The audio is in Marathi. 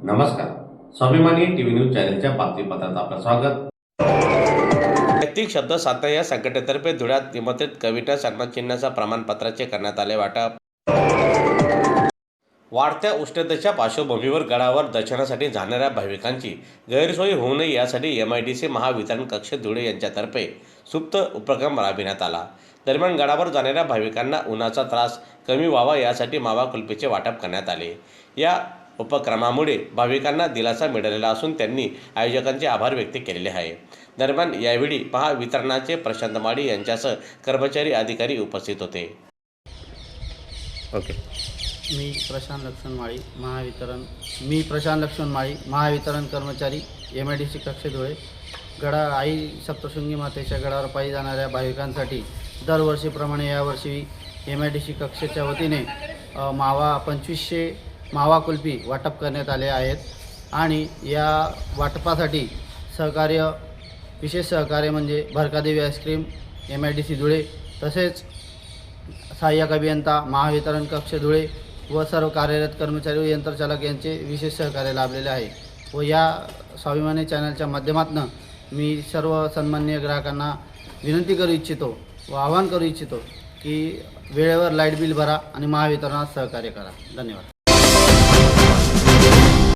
नमस्कार. स्वाभिमानी टीव्ही न्यूज चॅनलच्या बातमीपत्रात आपलं स्वागत. वैयक्तिक शब्द साधना या संघटनेतर्फे धुळ्यात निमंत्रित कविता सन्मानचिन्हाचा प्रमाणपत्राचे करण्यात आले वाटप. वाढत्या उष्णतेच्या पार्श्वभूमीवर गडावर दर्शनासाठी जाणाऱ्या भाविकांची गैरसोय होऊ नये यासाठी MIDC महावितरण कक्ष धुळे यांच्यातर्फे सुप्त उपक्रम राबविण्यात आला. दरम्यान गडावर जाणाऱ्या भाविकांना उन्हाचा त्रास कमी व्हावा यासाठी मावा कुल्फीचे वाटप करण्यात आले. या उपक्रमामुळे भाविकांना दिलासा मिळालेला असून त्यांनी आयोजकांचे आभार व्यक्त केलेले आहे. दरम्यान यावेळी महावितरणाचे प्रशांत माळी यांच्यासह कर्मचारी अधिकारी उपस्थित होते. मी प्रशांत लक्ष्मण माळी महावितरण कर्मचारी MIDC कक्ष धुळे. आई सप्तशृंगी मातेच्या गडावर पायी जाणाऱ्या भाविकांसाठी दरवर्षीप्रमाणे यावर्षी MIDC कक्षच्या वतीने 2500 मावा कुल्फी वाटप करण्यात आले आहेत आणि या वाटपासाठी विशेष सहकार्य म्हणजे भरकादेवी आईस्क्रीम, MIDC धुळे, तसेच सहाय्यक अभियंता महावितरण कक्ष धुळे व सर्व कार्यरत कर्मचारी व यंत्रचालक यांचे विशेष सहकार्य लाभलेले आहे. व या स्वाभिमानी चॅनलच्या माध्यमातून मी सर्व सन्माननीय ग्राहकांना विनंती करू इच्छितो व आवाहन करू इच्छितो की वेळेवर लाईट बिल भरा आणि महावितरणात सहकार्य करा. धन्यवाद.